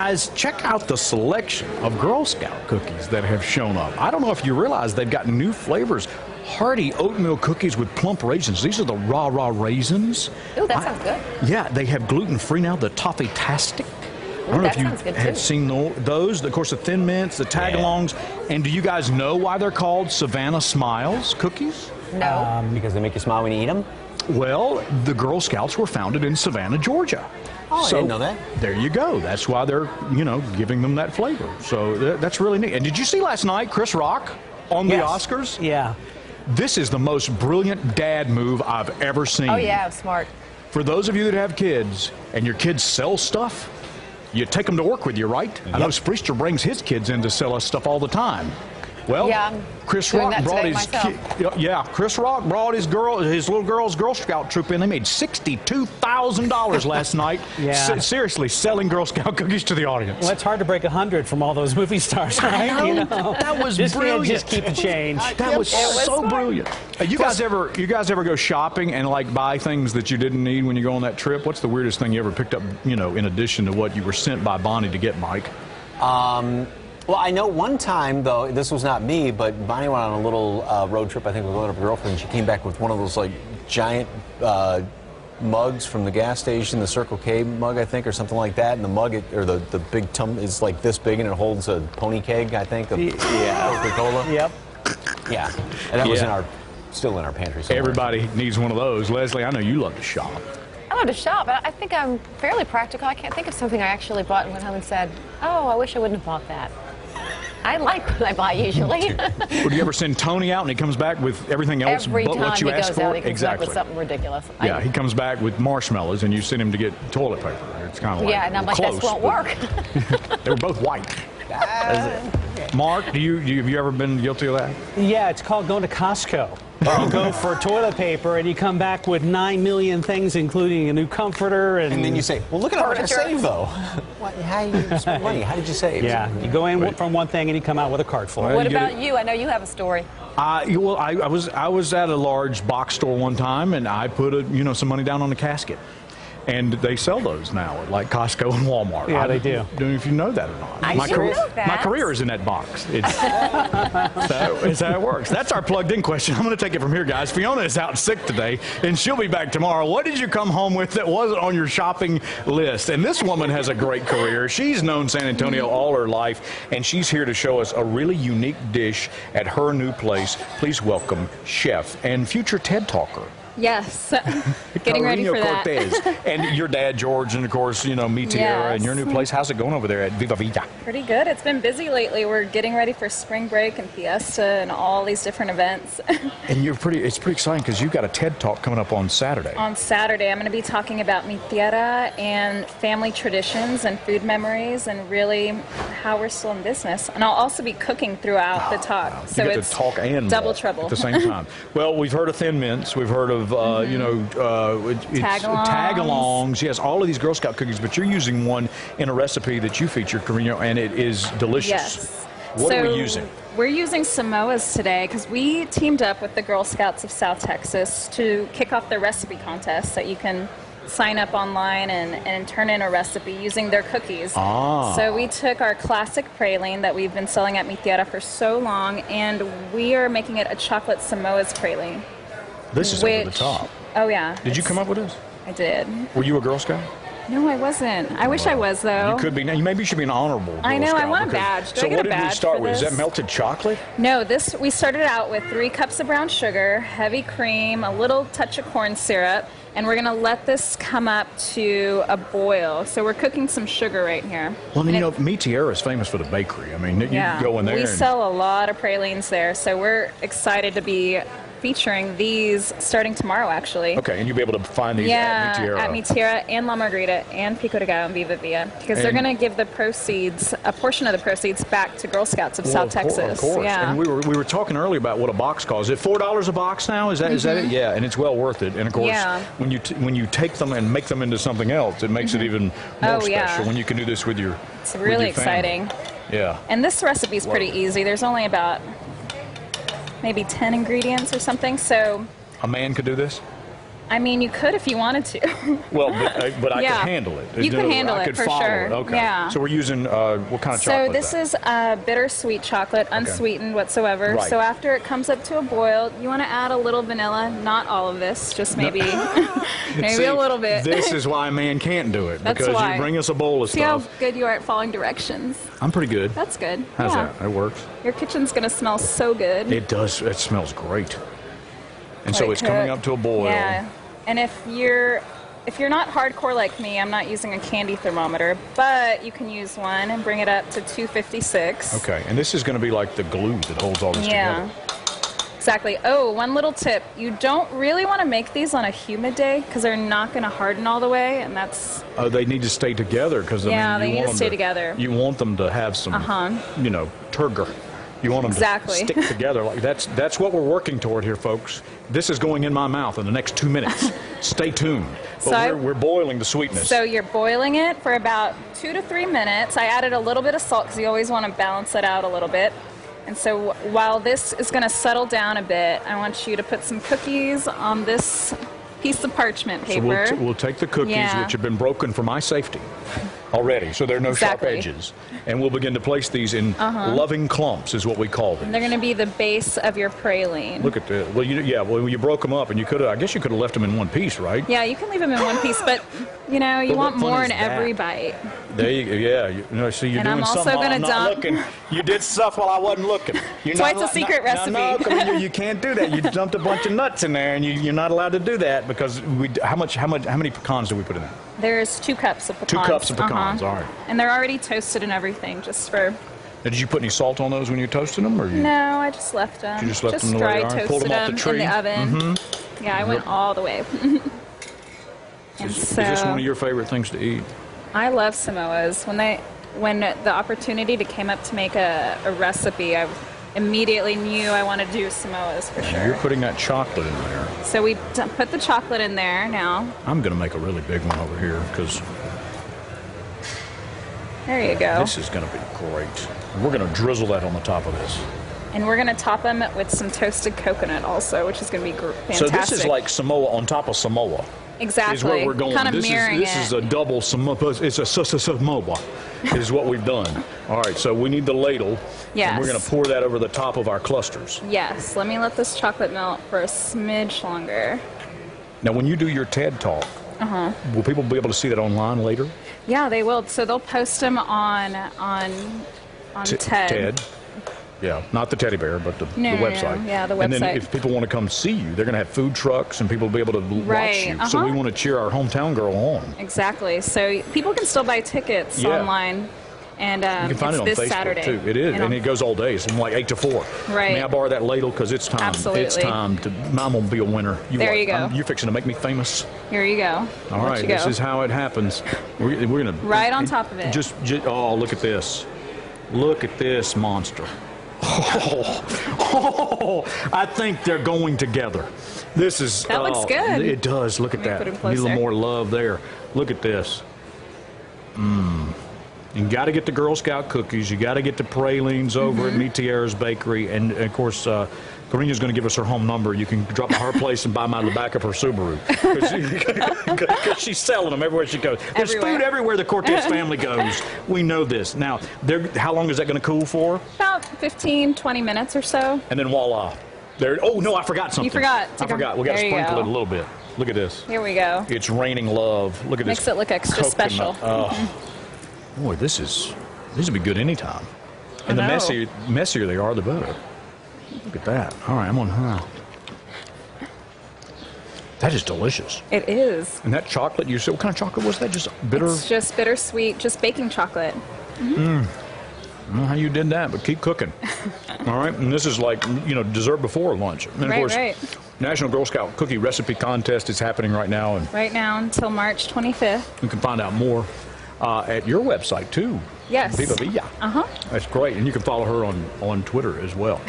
Guys, check out the selection of Girl Scout cookies that have shown up. I don't know if you realize they've got new flavors. Hearty oatmeal cookies with plump raisins. These are the raw raisins. Ooh, that sounds good. Yeah, they have gluten-free now, the Toffee-tastic. I don't know if you have seen those. Of course, the Thin Mints, the Tagalongs. And do you guys know why they're called Savannah Smiles cookies? No. Because they make you smile when you eat them? Well, the Girl Scouts were founded in Savannah, Georgia. Oh, so, I didn't know that. There you go. That's why they're, giving them that flavor. So that's really neat. And did you see last night Chris Rock on the Oscars? Yeah. This is the most brilliant dad move I've ever seen. Oh, yeah, smart. For those of you that have kids and your kids sell stuff, you take them to work with you, right? Yep. I know Spreester brings his kids in to sell us stuff all the time. Well, Chris Rock brought his Chris Rock brought his little girl's Girl Scout troop in. They made $62,000 last night. Seriously, selling Girl Scout cookies to the audience. Well, it's hard to break 100 from all those movie stars, right? That was brilliant. Just keep the change. That was so brilliant. You guys ever go shopping and like buy things that you didn't need when you go on that trip? What's the weirdest thing you ever picked up? In addition to what you were sent by Bonnie to get, Mike? Well, I know one time, though, this was not me, but Bonnie went on a little road trip, I think, with her girlfriend, and she came back with one of those, like, giant mugs from the gas station, the Circle K mug, I think, or something like that, and the mug, the big tum is like this big, and it holds a pony keg, I think, of Coca-Cola. Yep. Yeah, and that was still in our pantry somewhere. Everybody needs one of those. Leslie, I know you love to shop. I love to shop, but I think I'm fairly practical. I can't think of something I actually bought and went home and said, oh, I wish I wouldn't have bought that. I like what I buy usually. Would you ever send Tony out and he comes back with everything else but what you asked for? Every time he goes out, he comes back with something ridiculous. Yeah, he comes back with marshmallows and you send him to get toilet paper. It's kind of like and I'm like, close, this won't work. They were both white. Mark, have you ever been guilty of that? Yeah, it's called going to Costco. You go for toilet paper and you come back with 9 million things, including a new comforter. And then you say, well, look at how much I saved, though. How did you spend money? How did you save? Yeah, you go in from one thing and you come out with a cart full. What about you? I know you have a story. Well, I was at a large box store one time and I put some money down on a casket. And they sell those now at like Costco and Walmart. Yeah, they do. I don't know if you know that or not. I didn't know that. My career is in that box. It's how it works. That's our plugged-in question. I'm going to take it from here, guys. Fiona is out sick today, and she'll be back tomorrow. What did you come home with that wasn't on your shopping list? And this woman has a great career. She's known San Antonio all her life, and she's here to show us a really unique dish at her new place. Please welcome chef and future TED Talker. Yes, getting ready for Cortez. that. And your dad, George, and of course, mi Tierra, and your new place. How's it going over there at Viva Vida? Pretty good. It's been busy lately. We're getting ready for spring break and fiesta and all these different events. And it's pretty exciting because you've got a TED Talk coming up on Saturday. On Saturday, I'm going to be talking about mi tierra and family traditions and food memories and really how we're still in business. And I'll also be cooking throughout the talk. Wow. So it's talk and double trouble at the same time. Well, we've heard of Thin Mints. We've heard of Tagalongs. Yes, all of these Girl Scout cookies, but you're using one in a recipe that you featured, Carino, and it is delicious. Yes. What are we using? We're using Samoas today because we teamed up with the Girl Scouts of South Texas to kick off their recipe contest that you can sign up online and turn in a recipe using their cookies. So we took our classic praline that we've been selling at Mi Tierra for so long, and we are making it a chocolate Samoa's praline. This is over the top. Oh, yeah. Did you come up with this? I did. Were you a Girl Scout? No, I wasn't. I wish I was, though. You could be. Maybe you should be an honorable Girl I know. Scout I want a badge. Do I get a badge? So what did we start with? Is that melted chocolate? No, we started out with 3 cups of brown sugar, heavy cream, a little touch of corn syrup, and we're going to let this come up to a boil. So we're cooking some sugar right here. Well, Mi Tierra is famous for the bakery. I mean, you can go in there. We sell a lot of pralines there, so we're excited to be featuring these starting tomorrow, actually. Okay, and you'll be able to find these at Mi Tierra. At Mi Tierra and La Margarita and Pico de Gallo and Viva Villa, because they're going to give the proceeds, a portion of the proceeds, back to Girl Scouts of South Texas. Of course. Yeah. And we were talking earlier about what a box costs. Is it $4 a box now? Is that it? Yeah, and it's well worth it. And of course, when you take them and make them into something else, it makes it even more special when you can do this with your. It's really exciting. Yeah. And this recipe is pretty easy. There's only about maybe 10 ingredients or something, so a man could do this? I mean, you could if you wanted to. Well, but I Yeah. could handle it. You could handle I it could for follow sure. it. Okay. Yeah. So we're using what kind of So chocolate? this is bittersweet chocolate, unsweetened whatsoever. Right. So after it comes up to a boil, you want to add a little vanilla, not all of this, just maybe maybe See, a little bit. This is why a man can't do it, That's because why. you bring us a bowl of See how stuff. good you are at following directions. I'm pretty good. That's good. How's yeah. that? That works. Your kitchen's gonna smell so good. It does. It smells great. And so Like it's coming up to a boil. Yeah. And if you're not hardcore like me, I'm not using a candy thermometer, but you can use one and bring it up to 256. Okay. And this is going to be like the glue that holds all this Yeah. together. Exactly. Oh, one little tip. You don't really want to make these on a humid day because they're not going to harden all the way, and that's... Oh, they need to stay together because Yeah, they you need want to them stay together. You want them to have some, turgor. You want them Exactly. to stick together. Like that's what we're working toward here, folks. This is going in my mouth in the next 2 minutes. Stay tuned. But So we're boiling the sweetness. So you're boiling it for about 2 to 3 minutes. I added a little bit of salt because you always want to balance it out a little bit. And so while this is going to settle down a bit, I want you to put some cookies on this piece of parchment So paper. we'll take the cookies, Yeah. which have been broken for my safety already, so there are no Exactly. sharp edges. And we'll begin to place these in loving clumps, is what we call them. They're going to be the base of your praline. Look at the, well, you broke them up, and you could have, I guess you could have left them in one piece, right? Yeah, you can leave them in one piece, but you But want what fun more is in every that? bite. There you go, yeah. So you're And I'm doing also something while gonna I'm not dump- looking. You did stuff while I wasn't looking. You're That's why not it's a allo- secret recipe. No, 'cause you can't do that. You dumped a bunch of nuts in there, and you're not allowed to do that because how many pecans do we put in there? There's 2 cups of pecans. 2 cups of pecans, all right. And they're already toasted and everything, just for... Now, did you put any salt on those when you toasted them, or you? No, I just left them. You just left them the way dry they are? toasted Pulled them off the them tree? in the oven. Yeah, I went all the way. And Is this one of your favorite things to eat? I love Samoas. When the opportunity came up to make a recipe, I immediately knew I wanted to do Samoas for You're sure. putting that chocolate in there. So we put the chocolate in there now. I'm going to make a really big one over here because There you go. this is going to be great. We're going to drizzle that on the top of this. And we're going to top them with some toasted coconut also, which is going to be fantastic. So this is like Samoa on top of Samoa. exactly. Is where we're going. Kind of This mirroring is it. a double Samoa. It's a Samoa, is what we've done. All right, so we need the ladle. Yes. And we're going to pour that over the top of our clusters. Yes. Let me let this chocolate melt for a smidge longer. Now, when you do your TED Talk, will people be able to see that online later? Yeah, they will. So they'll post them on TED. TED. Yeah, not the teddy bear, but the No, website. yeah, the And then website. if people want to come see you, they're going to have food trucks and people will be able to watch Right, you. So we uh-huh. want to cheer our hometown girl on. Exactly. So people can still buy tickets Yeah. online. And You can find it's it on this Facebook Saturday. too. It is, and on- it goes all day. It's from like 8 to 4. Right. May I borrow that ladle because it's time. Absolutely. It's time to. I'm gonna be a winner. There what? you go. You're fixing to make me famous. Here you go. All Let right, you go. this is how it happens. We're gonna Right on top of it. Just oh, look at this! Look at this monster! Oh, I think they're going together. This is. That looks good. It does. Look at Let me that. put it Need a little closer. more love there. Look at this. You got to get the Girl Scout cookies. You got to get the pralines over at Me Tierra's Bakery, and of course. Karina's going to give us her home number. You can drop by her place and buy them out of the back of her Subaru. Because she's selling them everywhere she goes. There's Everywhere. food everywhere the Cortez family goes. We know this. Now, how long is that going to cool for? About 15, 20 minutes or so. And then voila. There. Oh, no, I forgot something. forgot I to forgot. We got to there you sprinkle go. it a little bit. Look at this. Here we go. It's raining love. Look at Makes this. it look extra coconut. special. Oh. Boy, these will be good anytime. And the know. messier they are, the better. Look at that. All right, I'm on her. That is delicious. It is. And that chocolate, you said, what kind of chocolate was that? Just bitter? It's just bittersweet, just baking chocolate. I don't know how you did that, but keep cooking. All right, and this is like, dessert before lunch. And of Right, course, right. National Girl Scout Cookie Recipe Contest is happening right now, and Right now until March 25th. you can find out more at your website, too. Yes. Viva Villa. That's great. And you can follow her on Twitter as well.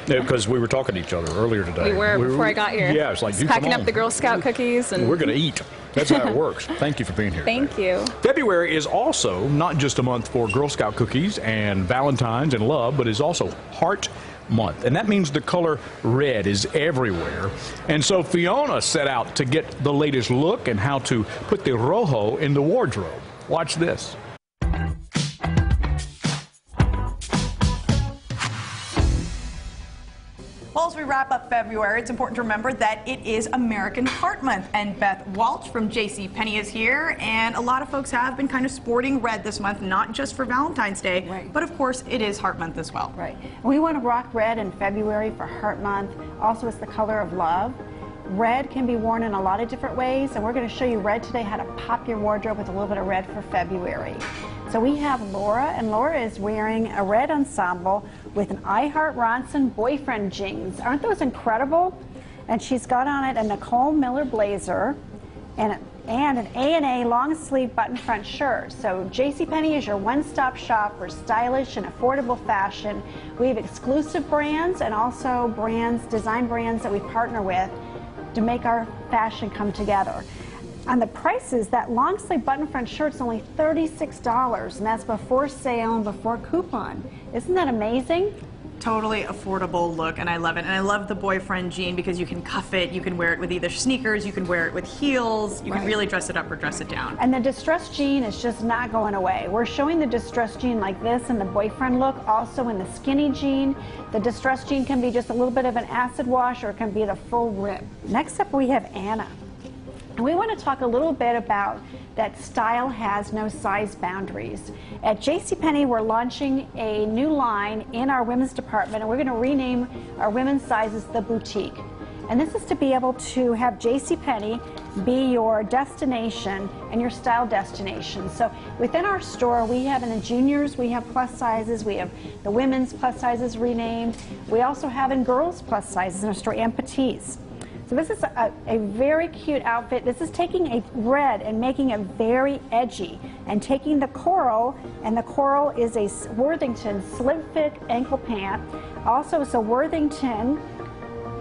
Because we were talking to each other earlier today. We were before I got here. Yeah, it's like, just packing up the Girl Scout cookies. And we're going to eat. That's how it works. Thank you for being here. Thank you. February is also not just a month for Girl Scout cookies and Valentine's and love, but is also Heart Month. And that means the color red is everywhere. And so Fiona set out to get the latest look and how to put the rojo in the wardrobe. Watch this. Well, as we wrap up February, it's important to remember that it is American Heart Month. And Beth Walsh from JCPenney is here. And a lot of folks have been kind of sporting red this month, not just for Valentine's Day, right, but of course it is Heart Month as well. Right. We want to rock red in February for Heart Month. Also, it's the color of love. Red can be worn in a lot of different ways, and we're going to show you red today, how to pop your wardrobe with a little bit of red for February. So we have Laura, and Laura is wearing a red ensemble with an I Heart Ronson boyfriend jeans. Aren't those incredible? And she's got on it a Nicole Miller blazer and an A&A long sleeve button front shirt. So JCPenney is your one-stop shop for stylish and affordable fashion. We have exclusive brands and also brands, design brands that we partner with to make our fashion come together. On the prices, that long sleeve button front shirt is only $36, and that's before sale and before coupon. Isn't that amazing? Totally affordable look, and I love it. And I love the boyfriend jean because you can cuff it, you can wear it with either sneakers, you can wear it with heels, you can really dress it up or dress it down. And the distressed jean is just not going away. We're showing the distressed jean like this in the boyfriend look, also in the skinny jean. The distressed jean can be just a little bit of an acid wash, or it can be the full rib. Next up, we have Anna. And we want to talk a little bit about that style has no size boundaries. At JCPenney, we're launching a new line in our women's department, and we're going to rename our women's sizes the Boutique. And this is to be able to have JCPenney be your destination and your style destination. So within our store, we have in the juniors, we have plus sizes, we have the women's plus sizes renamed. We also have in girls plus sizes in our store and petites. So this is a very cute outfit. This is taking a red and making it very edgy, and taking the coral, and the coral is a Worthington slim fit ankle pant. Also, it's a Worthington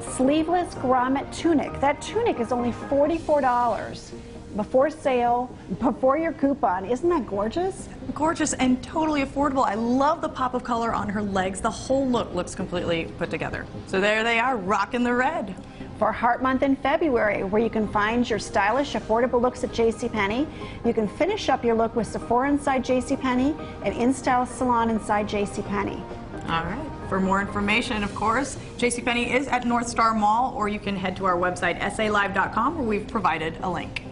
sleeveless grommet tunic. That tunic is only $44 before sale, before your coupon. Isn't that gorgeous? Gorgeous and totally affordable. I love the pop of color on her legs. The whole look looks completely put together. So there they are, rocking the red. For Heart Month in February, where you can find your stylish, affordable looks at JCPenney. You can finish up your look with Sephora inside JCPenney and InStyle Salon inside JCPenney. All right. For more information, of course, JCPenney is at North Star Mall, or you can head to our website, salive.com, where we've provided a link.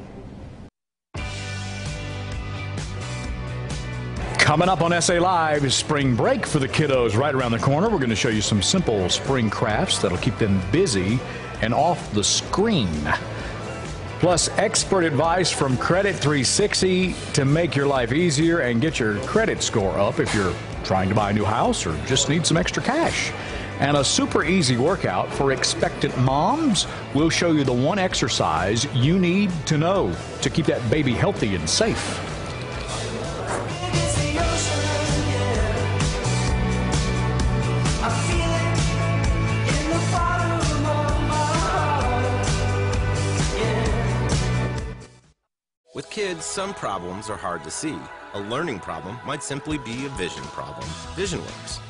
Coming up on SA Live is spring break for the kiddos right around the corner. We're going to show you some simple spring crafts that'll keep them busy and off the screen. Plus, expert advice from Credit 360 to make your life easier and get your credit score up if you're trying to buy a new house or just need some extra cash. And a super easy workout for expectant moms. We'll show you the one exercise you need to know to keep that baby healthy and safe. With kids, some problems are hard to see. A learning problem might simply be a vision problem. VisionWorks.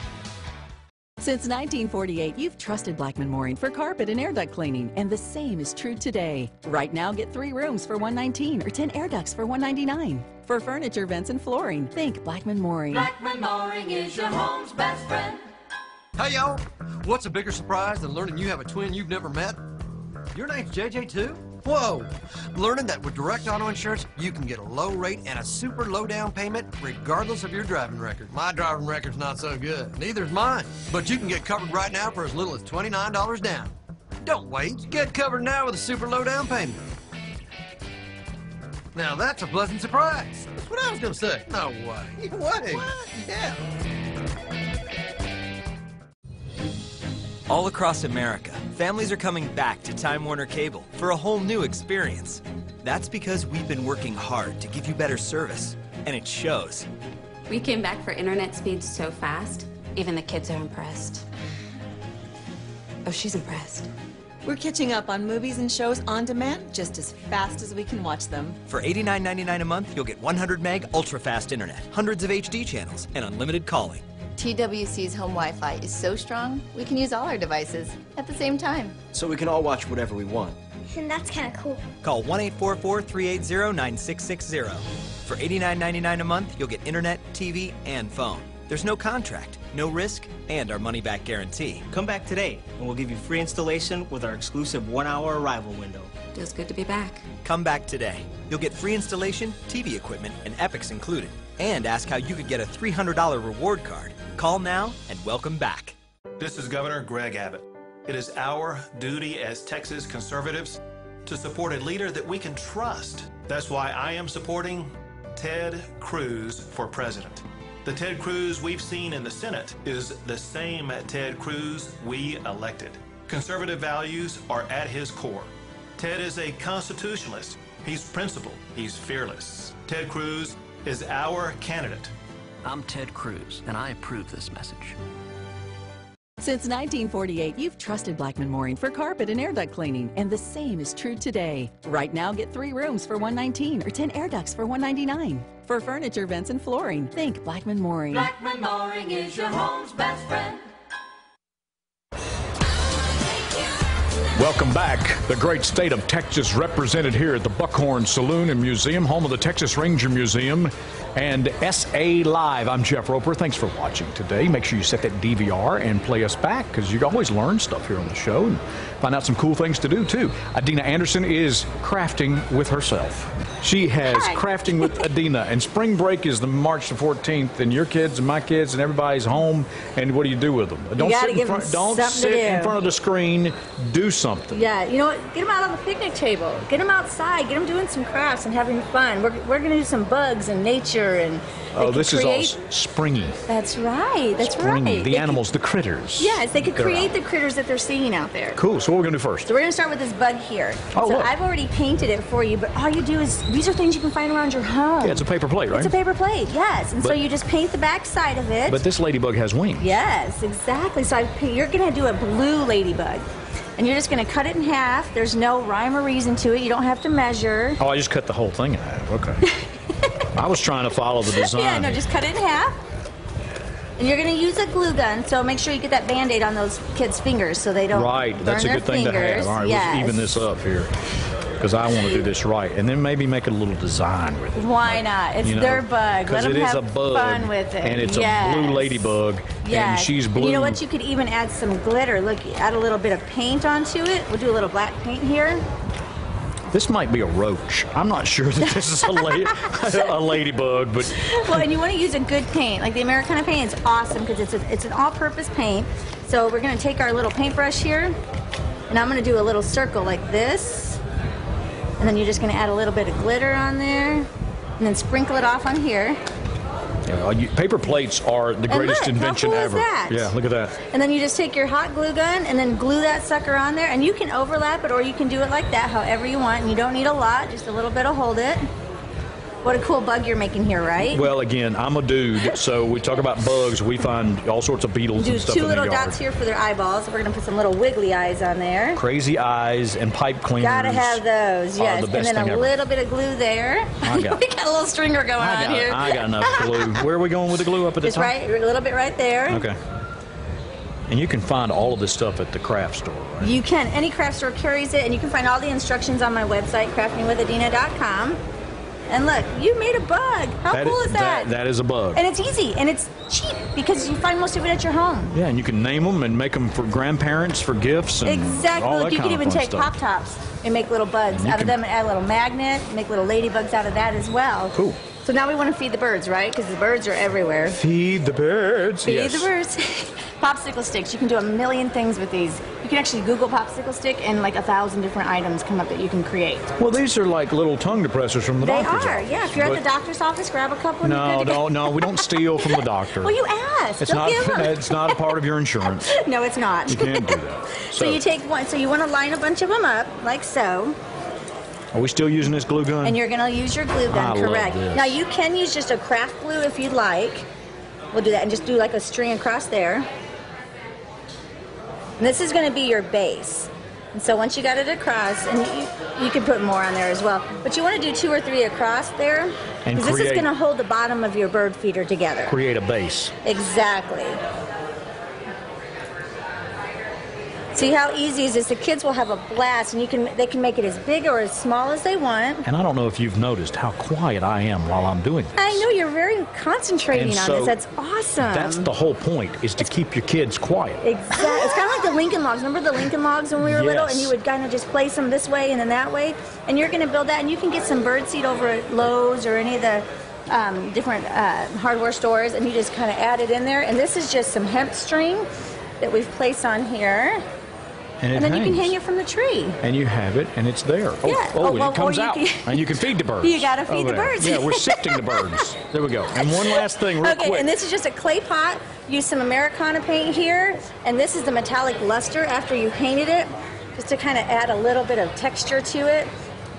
Since 1948, you've trusted Blackman Mooring for carpet and air duct cleaning, and the same is true today. Right now, get 3 rooms for $119 or 10 air ducts for $199. For furniture, vents, and flooring, think Blackman Mooring. Blackman Mooring is your home's best friend. Hey, y'all. What's a bigger surprise than learning you have a twin you've never met? Your name's JJ, too? Whoa! Learning that with Direct Auto Insurance, you can get a low rate and a super low down payment regardless of your driving record. My driving record's not so good. Neither's mine. But you can get covered right now for as little as $29 down. Don't wait. Get covered now with a super low down payment. Now that's a pleasant surprise. That's what I was going to say. No way. What? Yeah. All across America, families are coming back to Time Warner Cable for a whole new experience. That's because we've been working hard to give you better service, and it shows. We came back for internet speeds so fast, even the kids are impressed. Oh, she's impressed. We're catching up on movies and shows on demand just as fast as we can watch them. For $89.99 a month, you'll get 100 meg ultra-fast internet, hundreds of HD channels, and unlimited calling. TWC's home Wi-Fi is so strong, we can use all our devices at the same time. So we can all watch whatever we want. And that's kind of cool. Call 1-844-380-9660. For $89.99 a month, you'll get internet, TV, and phone. There's no contract, no risk, and our money-back guarantee. Come back today, and we'll give you free installation with our exclusive 1-hour arrival window. Feels good to be back. Come back today. You'll get free installation, TV equipment, and Epics included. And ask how you could get a $300 reward card. Call now and welcome back. This is Governor Greg Abbott. It is our duty as Texas conservatives to support a leader that we can trust. That's why I am supporting Ted Cruz for president. The Ted Cruz we've seen in the Senate is the same Ted Cruz we elected. Conservative values are at his core. Ted is a constitutionalist. He's principled. He's fearless. Ted Cruz is our candidate. I'm Ted Cruz, and I approve this message. Since 1948, you've trusted Blackman Mooring for carpet and air duct cleaning, and the same is true today. Right now, get 3 rooms for $119 or 10 air ducts for $199. For furniture, vents, and flooring, think Blackman Mooring. Blackman Mooring is your home's best friend. Welcome back. The great state of Texas represented here at the Buckhorn Saloon and Museum, home of the Texas Ranger Museum and SA Live. I'm Jeff Roper. Thanks for watching today. Make sure you set that DVR and play us back, because you can always learn stuff here on the show and find out some cool things to do, too. Adina Anderson is crafting with herself. She has crafting with Adina, and spring break is the March the 14th, and your kids and my kids and everybody's home, and what do you do with them? Don't sit in front, don't sit in front of the screen. Do something. Yeah, you know what? Get them out on the picnic table. Get them outside. Get them doing some crafts and having fun. We're going to do some bugs and nature and. Oh, this is all springy. That's right. That's springy. right. The animals, the critters. Yes, they could create the critters that they're seeing out there. Cool. So what are we going to do first? So we're going to start with this bug here. Oh, so look. I've already painted it for you, but all you do is, these are things you can find around your home. Yeah, it's a paper plate, right? It's a paper plate, yes. And so But- you just paint the back side of it. But this ladybug has wings. Yes, exactly. So you're going to do a blue ladybug. And you're just going to cut it in half. There's no rhyme or reason to it. You don't have to measure. Oh, I just cut the whole thing in half. Okay. I was trying to follow the design. Yeah, no, just cut it in half. And you're going to use a glue gun, so make sure you get that Band-Aid on those kids' fingers so they don't Right, that's a burn good their thing to fingers. have. All right, Yes. let's even this up here, because I want to do this right. And then maybe make a little design with it. Why not? It's You know, their bug. Let them it is have a bug, fun with it. and it's Yes. a blue ladybug, Yes. and she's And blue. you know what? You could even add some glitter. Look, add a little bit of paint onto it. We'll do a little black paint here. This might be a roach. I'm not sure that this is a ladybug, but Well, and you want to use a good paint. Like the Americana paint is awesome because it's an all-purpose paint. So we're going to take our little paintbrush here, and I'm going to do a little circle like this. And then you're just going to add a little bit of glitter on there, and then sprinkle it off on here. paper plates are the greatest look, how invention cool is ever. that? Yeah, look at that. And then you just take your hot glue gun and then glue that sucker on there, and you can overlap it or you can do it like that, however you want. And you don't need a lot, just a little bit to hold it. What a cool bug you're making here, right? Well, again, I'm a dude, so we talk about bugs. We find all sorts of beetles Do and stuff two in the little yard. dots here for their eyeballs. We're gonna put some little wiggly eyes on there. Crazy eyes and pipe cleaners. Gotta have those, are yes. the And best then thing a ever. little bit of glue there. I got we got a little stringer going on here. I got enough glue. Where are we going with the glue up at the Just top? right, a little bit right there. Okay. And you can find all of this stuff at the craft store, right? You can. Any craft store carries it, and you can find all the instructions on my website, craftingwithadina.com. And look, you made a bug. How cool is that? That is a bug. And it's easy, and it's cheap because you find most of it at your home. Yeah, and you can name them and make them for grandparents for gifts and Exactly. all Look, that you kind can of even fun take stuff. Pop Tops and make little bugs You out of can- them, and add a little magnet, make little ladybugs out of that as well. Cool. So now we want to feed the birds, right? Because the birds are everywhere. Feed the birds. Feed Yes. the birds. Popsicle sticks. You can do a million things with these. You can actually Google popsicle stick, and like 1,000 different items come up that you can create. Well, these are like little tongue depressors from the They doctor's are, office. yeah. If you're at But- the doctor's office, grab a couple. And you're No, good to go. no, we don't steal from the doctor. Well, you asked. It's Don't not. give 'em. It's not a part of your insurance. No, it's not. You can't do that. So you take one. So you want to line a bunch of them up like so. Are we still using this glue gun? And you're going to use your glue gun, I correct. love this. Now you can use just a craft glue if you'd like. We'll do that and just do like a string across there. And this is going to be your base. And so once you got it across, and you can put more on there as well, but you want to do 2 or 3 across there, because this is going to hold the bottom of your bird feeder together. Create a base. Exactly. See how easy is this? The kids will have a blast, and they can make it as big or as small as they want. And I don't know if you've noticed how quiet I am while I'm doing this. I know, you're very concentrating on this. That's awesome. That's the whole point, is to keep your kids quiet. Exactly. It's kind of like the Lincoln Logs. Remember the Lincoln Logs when we were little, and you would kind of just place them this way and then that way? And you're going to build that, and you can get some bird seed over at Lowe's or any of the different hardware stores, and you just kind of add it in there. And this is just some hemp string that we've placed on here. And then you can hang it from the tree. And you have it, and it's there. And it comes out. And you can feed the birds. You got to feed the birds. Yeah, we're sifting the birds. There we go. And one last thing real quick. And this is just a clay pot. Use some Americana paint here. And this is the metallic luster after you painted it, just to kind of add a little bit of texture to it.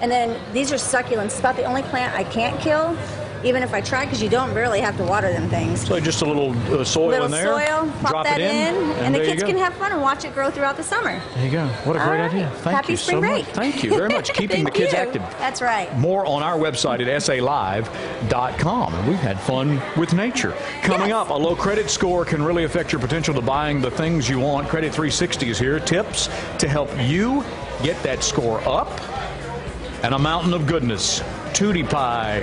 And then these are succulents. It's about the only plant I can't kill, even if I try, because you don't really have to water them things. So just a little soil in there. Little soil, pop that in, and the kids can have fun and watch it grow throughout the summer. There you go. What a great idea. Thank you so much. Thank you very much. Keeping the kids active. That's right. More on our website at salive.com. And we've had fun with nature. Coming up, a low credit score can really affect your potential to buying the things you want. Credit 360 is here. Tips to help you get that score up. And a mountain of goodness. Tootie Pie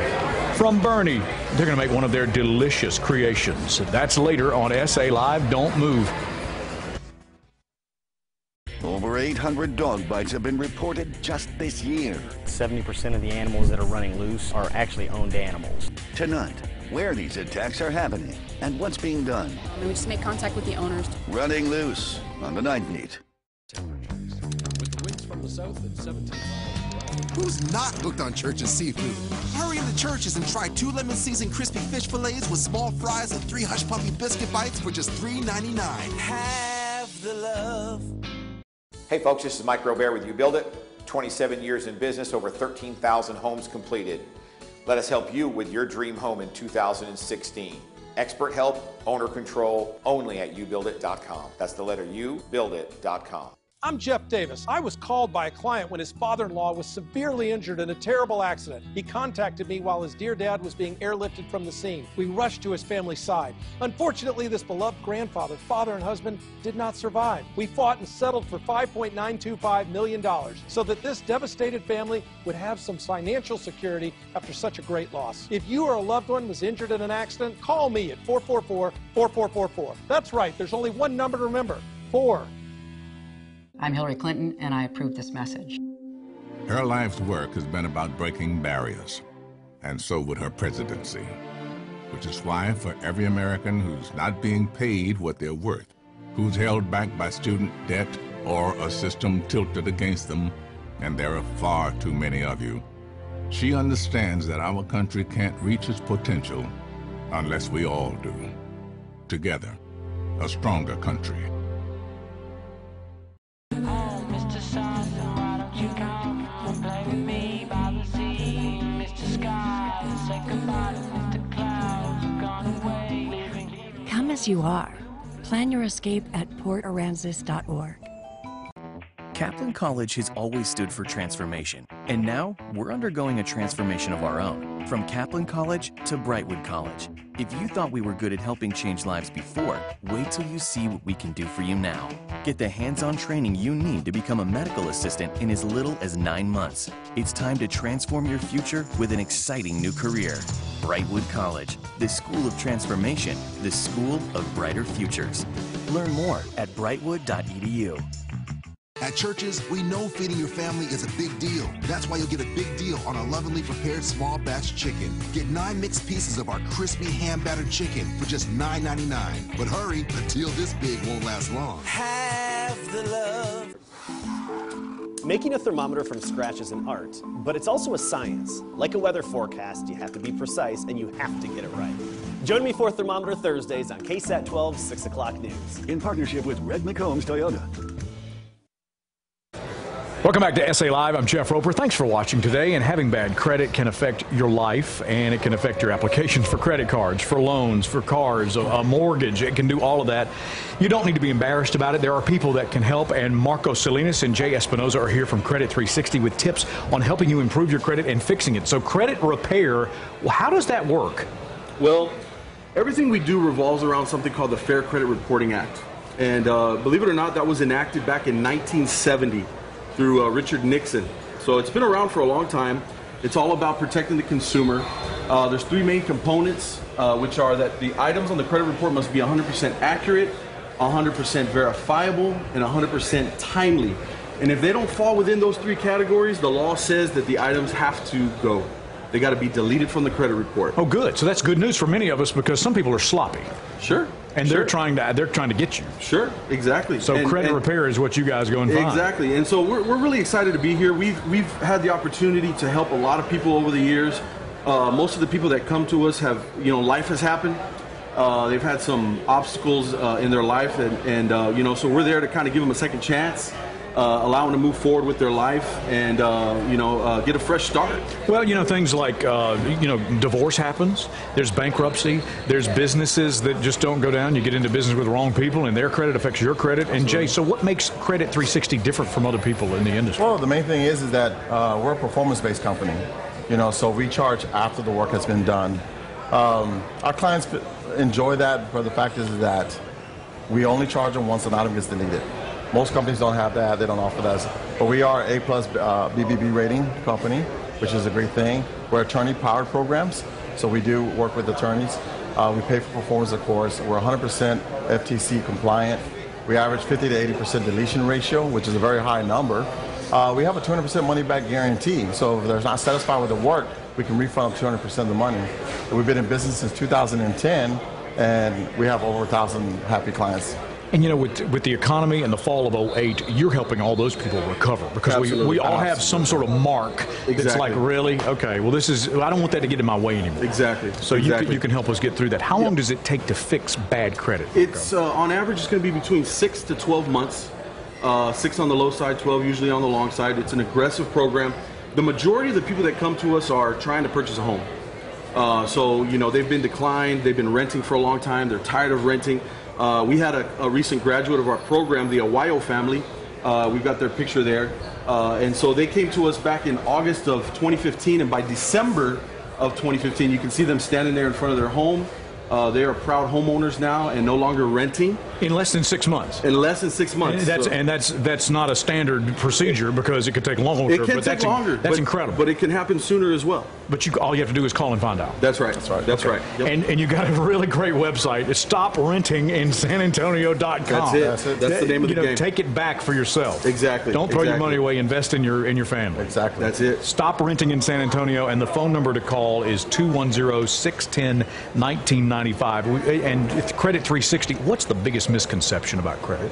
from Bernie. They're going to make one of their delicious creations. That's later on SA Live. Don't move. Over 800 dog bites have been reported just this year. 70% of the animals that are running loose are actually owned animals. Tonight, where these attacks are happening and what's being done. We just make contact with the owners. Running Loose on the Night Beat. With the winds from the south at 17 miles. Who's not hooked on Church's seafood? Hurry into Church's and try 2 lemon-seasoned crispy fish fillets with small fries and 3 Hush Puppy biscuit bites for just $3.99. Have the love. Hey folks, this is Mike Robert with You Build It. 27 years in business, over 13,000 homes completed. Let us help you with your dream home in 2016. Expert help, owner control, only at youbuildit.com. That's the letter U, buildit.com. I'm Jeff Davis. I was called by a client when his father-in-law was severely injured in a terrible accident. He contacted me while his dear dad was being airlifted from the scene. We rushed to his family's side. Unfortunately, this beloved grandfather, father, and husband did not survive. We fought and settled for $5.925 million so that this devastated family would have some financial security after such a great loss. If you or a loved one was injured in an accident, call me at 444-4444. That's right, there's only one number to remember, 4. I'm Hillary Clinton, and I approve this message. Her life's work has been about breaking barriers, and so would her presidency. Which is why for every American who's not being paid what they're worth, who's held back by student debt or a system tilted against them, and there are far too many of you, she understands that our country can't reach its potential unless we all do. Together, a stronger country. Come as you are. Plan your escape at portaransas.org. Kaplan College has always stood for transformation, and now we're undergoing a transformation of our own, from Kaplan College to Brightwood College. If you thought we were good at helping change lives before, wait till you see what we can do for you now. Get the hands-on training you need to become a medical assistant in as little as 9 months. It's time to transform your future with an exciting new career. Brightwood College, the school of transformation, the school of brighter futures. Learn more at brightwood.edu. At Church's, we know feeding your family is a big deal. That's why you'll get a big deal on our lovingly prepared small batch chicken. Get 9 mixed pieces of our crispy hand-battered chicken for just $9.99. But hurry, the deal this big won't last long. Have the love. Making a thermometer from scratch is an art, but it's also a science. Like a weather forecast, you have to be precise and you have to get it right. Join me for Thermometer Thursdays on KSAT 12, 6 o'clock news. In partnership with Red McCombs Toyota. Welcome back to SA Live. I'm Jeff Roper. Thanks for watching today. And having bad credit can affect your life, and it can affect your applications for credit cards, for loans, for cars, a mortgage. It can do all of that. You don't need to be embarrassed about it. There are people that can help, and Marco Salinas and Jay Espinoza are here from Credit 360 with tips on helping you improve your credit and fixing it. So credit repair, well, how does that work? Well, everything we do revolves around something called the Fair Credit Reporting Act. And believe it or not, that was enacted back in 1970. Through Richard Nixon. So it's been around for a long time. It's all about protecting the consumer. There's three main components, which are that the items on the credit report must be 100% accurate, 100% verifiable, and 100% timely. And if they don't fall within those three categories, the law says that the items have to go. They got to be deleted from the credit report. Oh, good. So that's good news for many of us because some people are sloppy. Sure. And they're trying to get you. Sure, exactly. So credit repair is what you guys go and find. Exactly. And so we're really excited to be here. We've had the opportunity to help a lot of people over the years. Most of the people that come to us have, life has happened. They've had some obstacles in their life, and so we're there to kind of give them a second chance. Allow them to move forward with their life and, get a fresh start. Well, things like, divorce happens. There's bankruptcy. There's businesses that just don't go down. You get into business with the wrong people, and their credit affects your credit. And, Jay, so what makes Credit 360 different from other people in the industry? Well, the main thing is that we're a performance-based company, so we charge after the work has been done. Our clients enjoy that, but the fact is that we only charge them once an item gets deleted. Most companies don't have that. They don't offer that. But we are A+ BBB rating company, which is a great thing. We're attorney-powered programs, so we do work with attorneys. We pay for performance, of course. We're 100% FTC compliant. We average 50 to 80% deletion ratio, which is a very high number. We have a 200% money-back guarantee. So if they're not satisfied with the work, we can refund 200% of the money. We've been in business since 2010, and we have over 1,000 happy clients. And, with the economy and the fall of 2008, you're helping all those people recover because we all have some sort of mark that's like, really? Okay, well, I don't want that to get in my way anymore. Exactly. So you can help us get through that. How long does it take to fix bad credit? It's, on average, it's going to be between 6 to 12 months. 6 on the low side, 12 usually on the long side. It's an aggressive program. The majority of the people that come to us are trying to purchase a home. So, they've been declined. They've been renting for a long time. They're tired of renting. We had a recent graduate of our program, the Awayo family. We've got their picture there. And so they came to us back in August of 2015, and by December of 2015, you can see them standing there in front of their home. They are proud homeowners now and no longer renting. In less than 6 months. In less than 6 months. And that's not a standard procedure because it could take longer. It can take longer. That's incredible. But it can happen sooner as well. But all you have to do is call and find out. That's right. That's right. Yep. And you got a really great website. It's StopRentingInSanAntonio.com. That's it. That's the name of the game. Take it back for yourself. Exactly. Don't throw your money away. Invest in your family. Exactly. That's it. Stop Renting in San Antonio, and the phone number to call is 210-610-1995. And Credit 360. What's the biggest misconception about credit?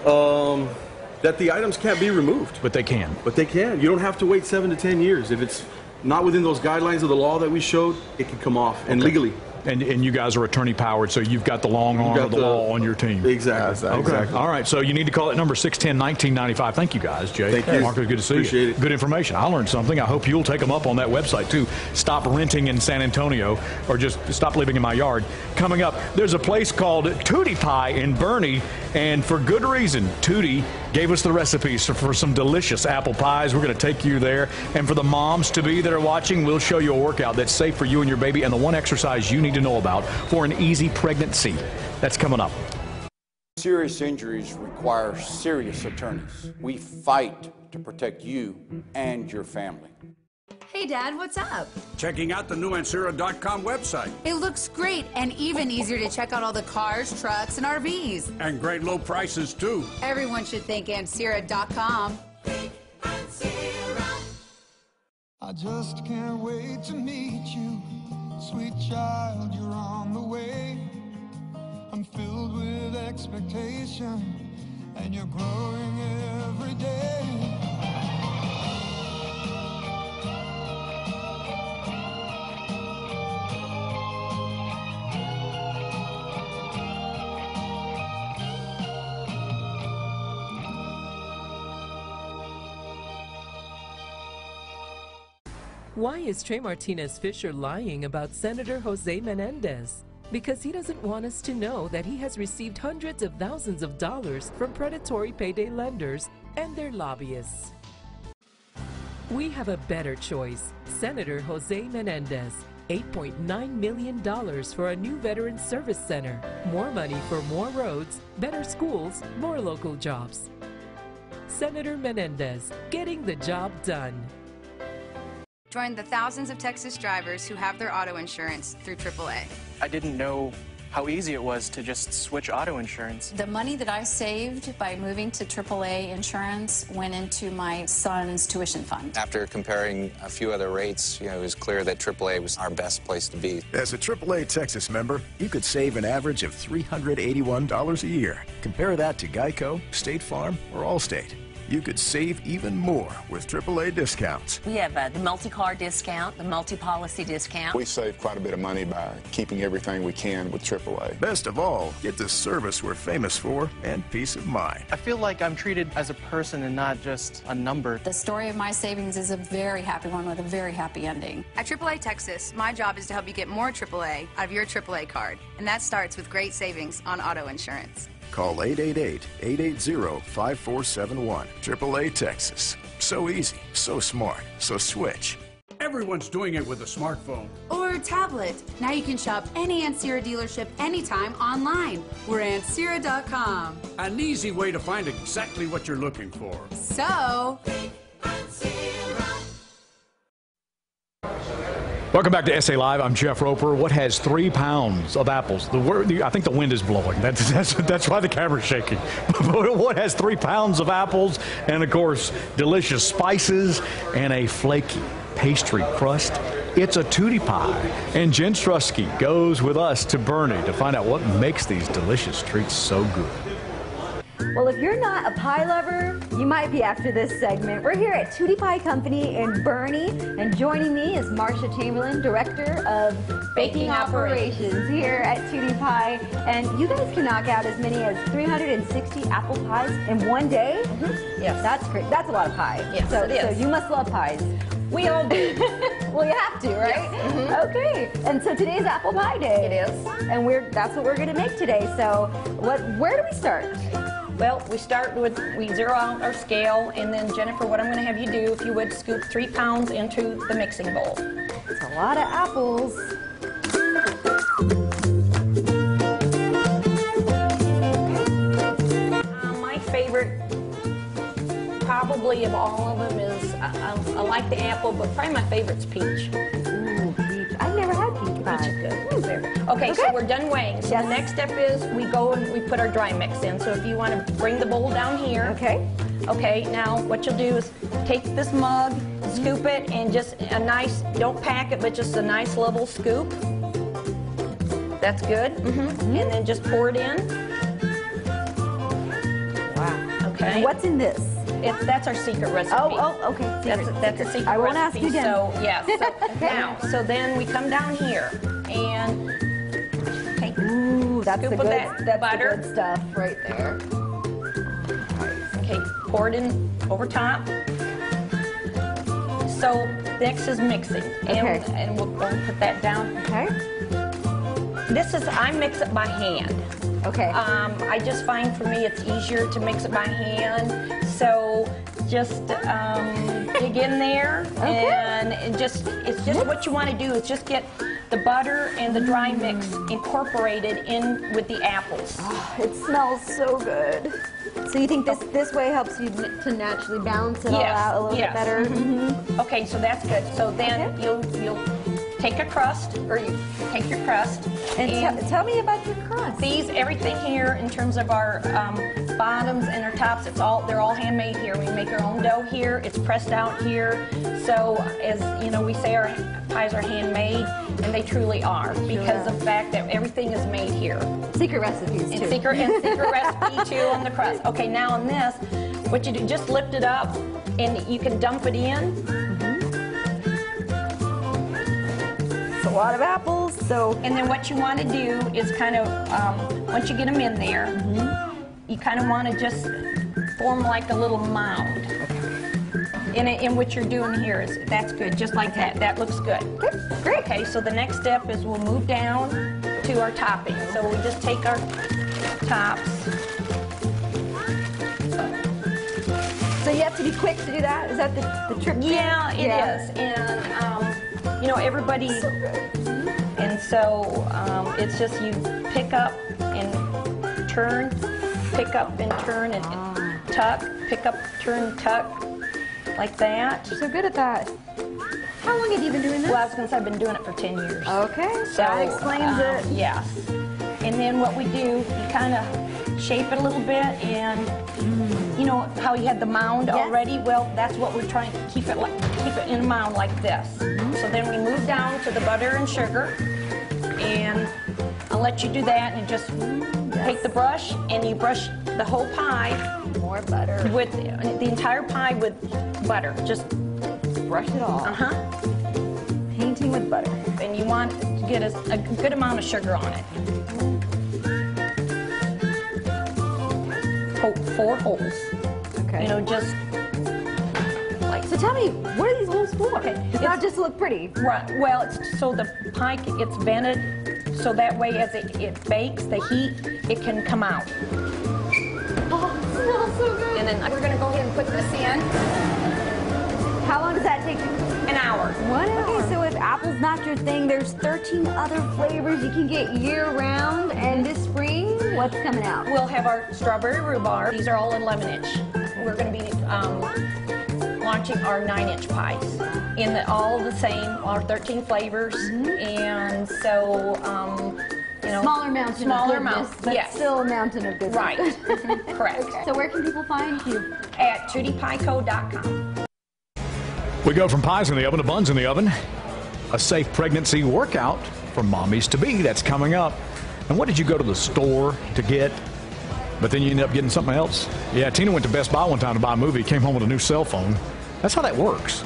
That the items can't be removed. But they can. But they can. You don't have to wait 7 to 10 years. If it's not within those guidelines of the law that we showed, it can come off, and legally. And you guys are attorney powered, so you've got the long arm of the law on your team. Exactly. Okay. Exactly. All right. So you need to call that number 610-1995. Thank you, guys. Jay. Thank you. Marcus, good to see Appreciate you. it. Good information. I learned something. I hope you'll take them up on that website too. Stop Renting in San Antonio, or just stop living in my yard. Coming up, there's a place called Tootie Pie in Boerne, and for good reason. Tootie gave us the recipes for some delicious apple pies. We're going to take you there. And for the moms to be that are watching, we'll show you a workout that's safe for you and your baby, and the one exercise you need to know about for an easy pregnancy. That's coming up. Serious injuries require serious attorneys. We fight to protect you and your family. Hey, Dad, what's up? Checking out the new Ancira.com website. It looks great and even easier to check out all the cars, trucks, and RVs. And great low prices, too. Everyone should thank Ancira.com. I just can't wait to meet you. Sweet child, you're on the way. I'm filled with expectation, and you're growing every day. Why is Trey Martinez Fisher lying about Senator Jose Menendez? Because he doesn't want us to know that he has received hundreds of thousands of dollars from predatory payday lenders and their lobbyists. We have a better choice. Senator Jose Menendez. $8.9 million for a new Veterans Service Center. More money for more roads, better schools, more local jobs. Senator Menendez, getting the job done. Join the thousands of Texas drivers who have their auto insurance through AAA. I didn't know how easy it was to just switch auto insurance. The money that I saved by moving to AAA insurance went into my son's tuition fund. After comparing a few other rates, it was clear that AAA was our best place to be. As a AAA Texas member, you could save an average of $381 a year. Compare that to Geico, State Farm, or Allstate. You could save even more with AAA discounts. We have the multi-car discount, the multi-policy discount. We save quite a bit of money by keeping everything we can with AAA. Best of all, get the service we're famous for and peace of mind. I feel like I'm treated as a person and not just a number. The story of my savings is a very happy one with a very happy ending. At AAA Texas, my job is to help you get more AAA out of your AAA card. And that starts with great savings on auto insurance. Call 888-880-5471. AAA Texas. So easy, so smart, so switch. Everyone's doing it with a smartphone. Or a tablet. Now you can shop any Ancira dealership anytime online. We're Ancira.com. An easy way to find exactly what you're looking for. So... Welcome back to SA Live. I'm Jeff Roper. What has 3 pounds of apples? I think the wind is blowing. That's why the camera's shaking. What has 3 pounds of apples and, of course, delicious spices and a flaky pastry crust? It's a Tootie Pie. And Jen Strusky goes with us to Bernie to find out what makes these delicious treats so good. Well, if you're not a pie lover, you might be after this segment. We're here at Tootie Pie Company in Bernie, and joining me is Marcia Chamberlain, Director of Baking Operations here at Tootie Pie. And you guys can knock out as many as 360 apple pies in one day? Mm-hmm. Yes. That's great. That's a lot of pie. Yes, so you must love pies. We all do. Well, you have to, right? Yes. Mm-hmm. Okay. And so today's Apple Pie Day. It is. And that's what we're going to make today. So where do we start? Well, we zero out our scale, and then Jennifer, what I'm going to have you do, if you would, scoop 3 pounds into the mixing bowl. It's a lot of apples. My favorite, probably of all of them, is I like the apple, but probably my favorite's peach. Ooh, peach. I've never had peach pie. Peach is good. Okay, so we're done weighing. So the next step is we go and we put our dry mix in. So if you want to bring the bowl down here. Okay. Okay, now what you'll do is take this mug, scoop it, and just a nice, don't pack it, but just a nice level scoop. That's good. Mm-hmm. And then just pour it in. Wow. Okay. And what's in this? That's our secret recipe. Oh, okay. That's a secret recipe. I won't ask you again. So, yes. Now, so then we come down here and take that's the butter. The good stuff right there. Okay, pour it in over top. So next is mixing. And we'll go and put that down. Okay. I mix it by hand. Okay. I just find for me it's easier to mix it by hand. So just dig in there and it's just what you want to do is just get the butter and the dry mix incorporated in with the apples. Oh, it smells so good. So you think this way helps you to naturally balance it all out a little bit better? Mm-hmm. Okay, so that's good. So then you'll take a crust, or you take your crust. And tell me about your crust. Everything here in terms of our bottoms and our tops, they're all handmade here. We make our own dough here. It's pressed out here. So as you know, we say our pies are handmade, and they truly are because of the fact that everything is made here. Secret recipes too. Secret recipe too on the crust. Okay, now on this, what you do, just lift it up, and you can dump it in. A lot of apples. And then what you want to do is kind of, once you get them in there, you kind of want to just form like a little mound. And what you're doing here is, that's good, just like that. That looks good. Okay, great. Okay, so the next step is we'll move down to our topping. So we just take our tops. So you have to be quick to do that? Is that the trick? Yeah, it is. And, you know, everybody, and so it's just you pick up and turn, pick up and turn and tuck, pick up, turn, tuck, like that. You're so good at that. How long have you been doing this? Well, I was going to say I've been doing it for 10 years. Okay, So that explains it. Yes. And then what we do, you kind of shape it a little bit, and you know how you had the mound already? Well, that's what we're trying to keep it in a mound like this. So then we move down to the butter and sugar, and I'll let you do that, and just take the brush and you brush the whole pie. More butter. With the entire pie with butter. Just brush it all. Painting with butter. And you want to get a good amount of sugar on it. 4 holes. Okay. You know, just like. So tell me, what are these holes for? It's not just to look pretty. Right. Well, it's so the pie gets vented, so that way as it bakes, the heat, it can come out. Oh, it smells so good. And then we're going to go ahead and put this in. How long does that take? An hour. 1 hour. Okay, so if apple's not your thing, there's 13 other flavors you can get year-round. And this spring, what's coming out? We'll have our strawberry rhubarb. These are all in 11-inch. We're going to be launching our 9-inch pies in all the same, our 13 flavors. And so, you know, smaller mountain of goodness, but yes. still a mountain of goodness. Right. Correct. Okay. So where can people find you? At judypico.com. We go from pies in the oven to buns in the oven. A safe pregnancy workout for mommies to be. That's coming up. And what did you go to the store to get? But then you ended up getting something else? Yeah, Tina went to Best Buy one time to buy a movie, came home with a new cell phone. That's how that works.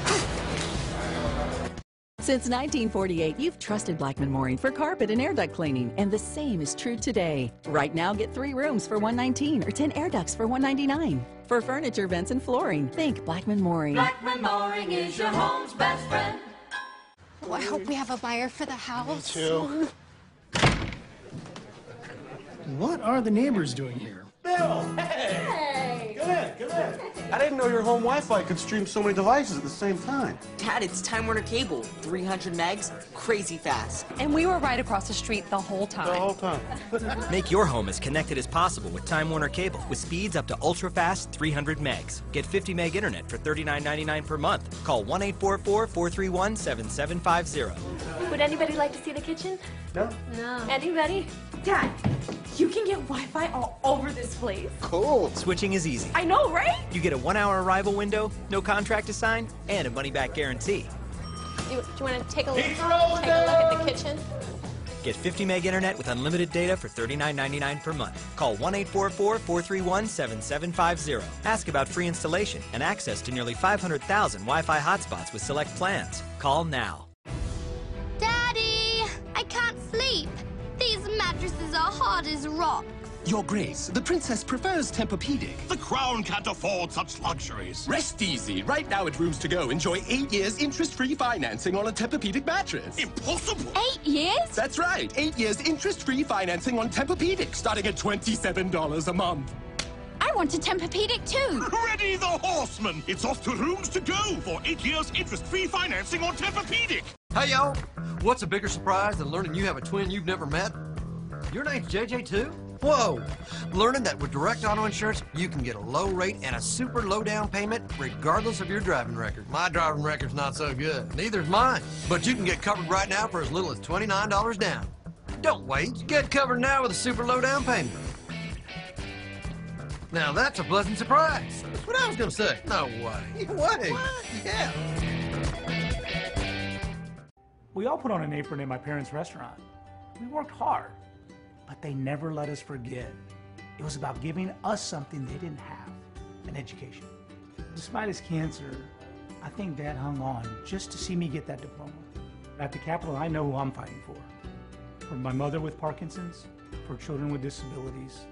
Since 1948, you've trusted Blackman Mooring for carpet and air duct cleaning, and the same is true today. Right now, get 3 rooms for $119 or 10 air ducts for $199. For furniture, vents, and flooring, think Blackman Mooring. Blackman Mooring is your home's best friend. Oh, I hope we have a buyer for the house. Me too. What are the neighbors doing here? Bill, hey! Come in. I didn't know your home Wi-Fi could stream so many devices at the same time. Dad, it's Time Warner Cable. 300 megs, crazy fast. And we were right across the street the whole time. The whole time. Make your home as connected as possible with Time Warner Cable with speeds up to ultra-fast 300 megs. Get 50 meg internet for $39.99 per month. Call 1-844-431-7750. Would anybody like to see the kitchen? No. No. Anybody? Dad, you can get Wi-Fi all over this place. Cool. Switching is easy. I know, right? You get a 1-hour arrival window, no contract to sign, and a money-back guarantee. Do you want to take a look at the kitchen? Get 50 meg internet with unlimited data for $39.99 per month. Call 1-844-431-7750. Ask about free installation and access to nearly 500,000 Wi-Fi hotspots with select plans. Call now. Daddy, I can't sleep. These mattresses are hard as rock. Your Grace, the princess prefers Tempur-Pedic. The crown can't afford such luxuries. Rest easy. Right now at Rooms To Go, enjoy 8 years interest-free financing on a Tempur-Pedic mattress. Impossible! 8 years? That's right. 8 years interest-free financing on Tempur-Pedic, starting at $27 a month. I want a Tempur-Pedic too. Ready the horseman! It's off to Rooms To Go for 8 years interest-free financing on Tempur-Pedic. Hey, y'all. What's a bigger surprise than learning you have a twin you've never met? Your name's JJ, too? Whoa! Learning that with Direct Auto Insurance, you can get a low rate and a super low down payment regardless of your driving record. My driving record's not so good. Neither's mine. But you can get covered right now for as little as $29 down. Don't wait. Get covered now with a super low down payment. Now that's a pleasant surprise. That's what I was gonna say. No way. What? Yeah. We all put on an apron in my parents' restaurant. We worked hard, but they never let us forget. It was about giving us something they didn't have, an education. Despite his cancer, I think Dad hung on just to see me get that diploma. At the Capitol, I know who I'm fighting for. For my mother with Parkinson's, for children with disabilities,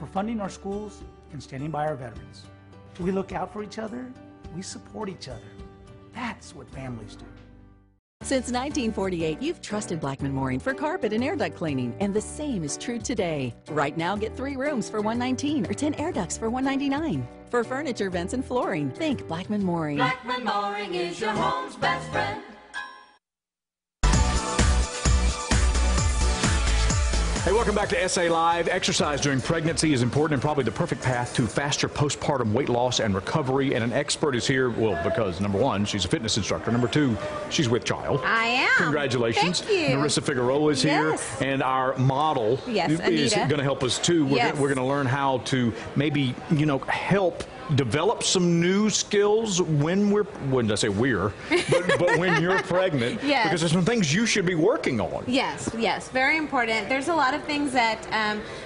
for funding our schools and standing by our veterans. We look out for each other We support each other. That's what families do. Since 1948, you've trusted Blackman Mooring for carpet and air duct cleaning, and the same is true today. Right now, get 3 rooms for $119 or 10 air ducts for $199. For furniture, vents, and flooring, think Blackman Mooring. Blackman Mooring is your home's best friend. Hey, welcome back to SA Live. Exercise during pregnancy is important and probably the perfect path to faster postpartum weight loss and recovery. And an expert is here, well, because number 1, she's a fitness instructor. Number 2, she's with child. I am. Congratulations. Thank you. Narissa Figueroa is here. Yes. And our model is going to help us too. We're going to learn how to maybe, help develop some new skills when when I say we're, but when you're pregnant. Yes. Because there's some things you should be working on. Yes, very important. There's a lot of things that,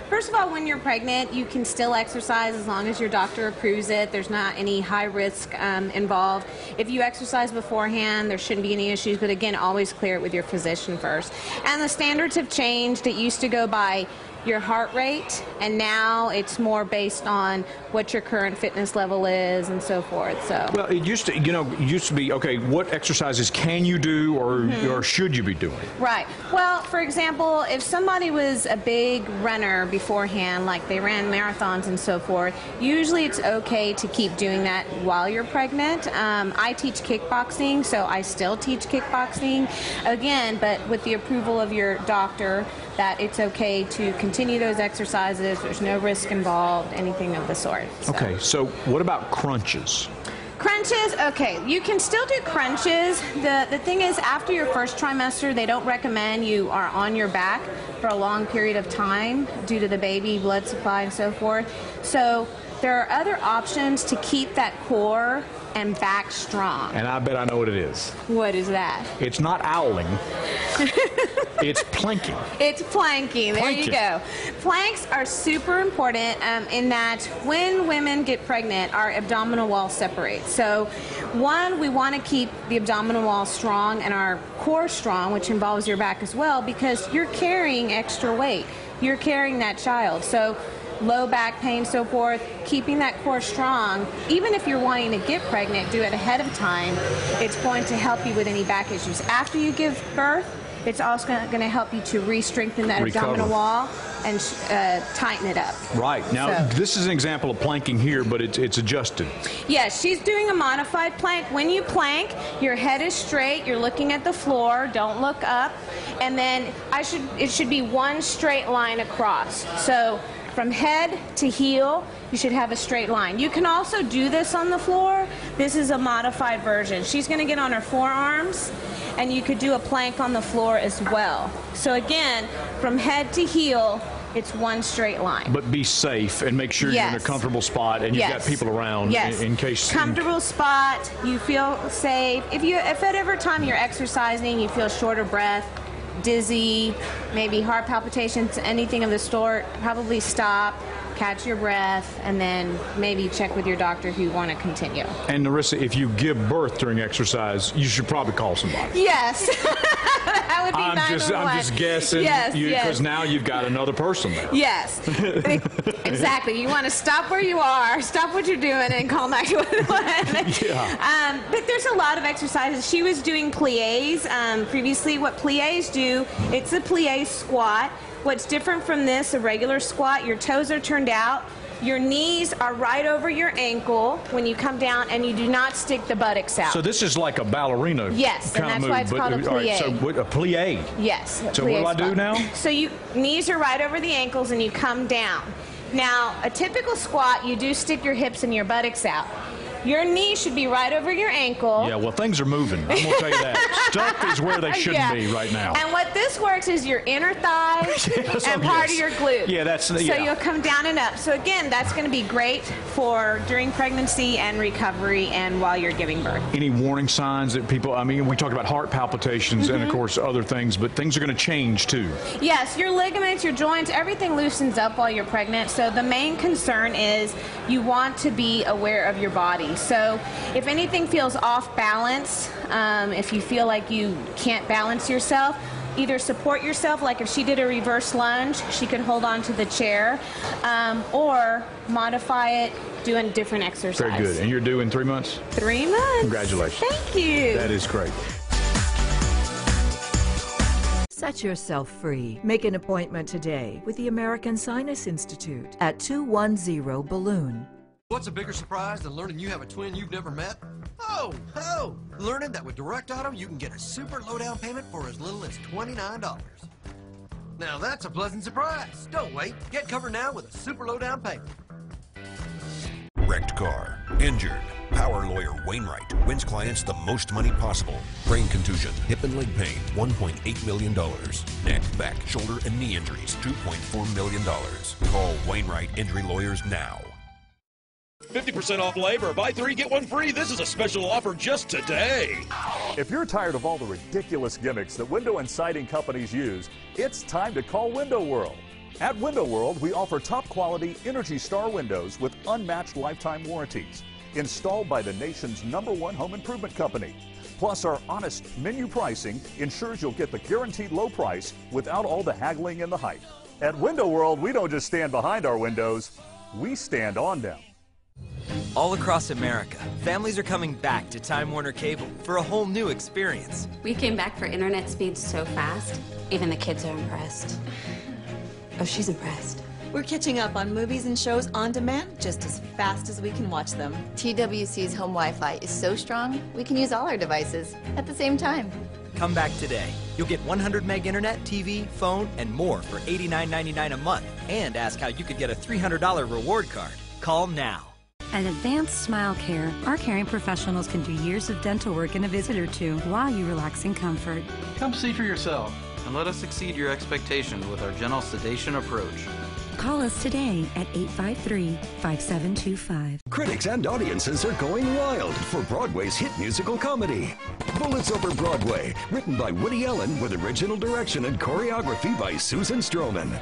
first of all, when you're pregnant, you can still exercise as long as your doctor approves it. There's not any high risk involved. If you exercise beforehand, there shouldn't be any issues, but again, always clear it with your physician first. And the standards have changed. It used to go by your heart rate, and now it's more based on what your current fitness level is and so forth. So well, it used to be okay, what exercises can you do or should you be doing? Right. Well, for example, if somebody was a big runner beforehand, like they ran marathons and so forth, usually it's okay to keep doing that while you're pregnant. I teach kickboxing, so I still teach kickboxing again, but with the approval of your doctor, that it's okay to continue those exercises. There's no risk involved, anything of the sort. So. Okay, so what about crunches? Crunches, okay, you can still do crunches. The thing is, after your first trimester, they don't recommend you are on your back for a long period of time due to the baby blood supply and so forth. So there are other options to keep that core and back strong. And I bet I know what it is. What is that? It's not owling. It's planking. It's planking. There you go. Planks are super important in that when women get pregnant, our abdominal wall separates. So, one, we want to keep the abdominal wall strong and our core strong, which involves your back as well, because you're carrying extra weight. You're carrying that child. So, low back pain, so forth, keeping that core strong, even if you're wanting to get pregnant, do it ahead of time. It's going to help you with any back issues. After you give birth, it's also going to help you to re-strengthen that abdominal wall and tighten it up. Right. Now, this is an example of planking here, but it's adjusted. Yes, she's doing a modified plank. When you plank, your head is straight, you're looking at the floor, don't look up, and then it should be one straight line across. So from head to heel, you should have a straight line. You can also do this on the floor. This is a modified version. She's going to get on her forearms, and you could do a plank on the floor as well. So again, from head to heel, it's one straight line. But be safe and make sure you're in a comfortable spot and you've got people around in case. Comfortable spot, you feel safe. If at every time you're exercising, you feel short of breath, dizzy, maybe heart palpitations, anything of the sort, probably stop, catch your breath, and then maybe check with your doctor if you want to continue. And Narissa, if you give birth during exercise, you should probably call somebody. Yes. That would be 911. I'm just guessing, because now you've got another person there. Yes, exactly. You want to stop where you are, stop what you're doing, and call 911. Yeah. But there's a lot of exercises. She was doing plies previously. What plies do, it's a plie squat. What's different from this, a regular squat, your toes are turned out. Your knees are right over your ankle when you come down, and you do not stick the buttocks out. So this is like a ballerina yes, and that's why it's called a plie. Right, so a plie. Yes. So what do I do now? So knees are right over the ankles, and you come down. Now, a typical squat, you do stick your hips and your buttocks out. Your knee should be right over your ankle. Yeah, well, things are moving. I'm going to tell you that. Stuff is where they shouldn't be right now. And what this works is your inner thighs and part of your glute. Yeah, that's... So you'll come down and up. So again, that's going to be great for during pregnancy and recovery and while you're giving birth. Any warning signs that people... I mean, we talked about heart palpitations and, of course, other things, but things are going to change, too. Yes, your ligaments, your joints, everything loosens up while you're pregnant. So the main concern is you want to be aware of your body. So if anything feels off balance, if you feel like you can't balance yourself, either support yourself, like if she did a reverse lunge, she could hold on to the chair, or modify it, doing different exercise. Very good. And you're due in 3 months? 3 months. Congratulations. Thank you. That is great. Set yourself free. Make an appointment today with the American Sinus Institute at 210 Balloon. What's a bigger surprise than learning you have a twin you've never met? Oh, learning that with Direct Auto you can get a super low down payment for as little as $29. Now that's a pleasant surprise. Don't wait. Get covered now with a super low down payment. Wrecked car, injured. Power lawyer Wainwright wins clients the most money possible. Brain contusion, hip and leg pain, $1.8 million. Neck, back, shoulder, and knee injuries, $2.4 million. Call Wainwright Injury Lawyers now. 50% off labor. Buy 3, get 1 free. This is a special offer just today. If you're tired of all the ridiculous gimmicks that window and siding companies use, it's time to call Window World. At Window World, we offer top quality Energy Star windows with unmatched lifetime warranties, installed by the nation's #1 home improvement company. Plus, our honest menu pricing ensures you'll get the guaranteed low price without all the haggling and the hype. At Window World, we don't just stand behind our windows, we stand on them. All across America, families are coming back to Time Warner Cable for a whole new experience. We came back for internet speeds so fast, even the kids are impressed. Oh, she's impressed. We're catching up on movies and shows on demand just as fast as we can watch them. TWC's home Wi-Fi is so strong, we can use all our devices at the same time. Come back today. You'll get 100 meg internet, TV, phone, and more for $89.99 a month. And ask how you could get a $300 reward card. Call now. At Advanced Smile Care, our caring professionals can do years of dental work in a visit or two while you relax in comfort. Come see for yourself and let us exceed your expectations with our gentle sedation approach. Call us today at 853-5725. Critics and audiences are going wild for Broadway's hit musical comedy, Bullets Over Broadway, written by Woody Allen with original direction and choreography by Susan Stroman.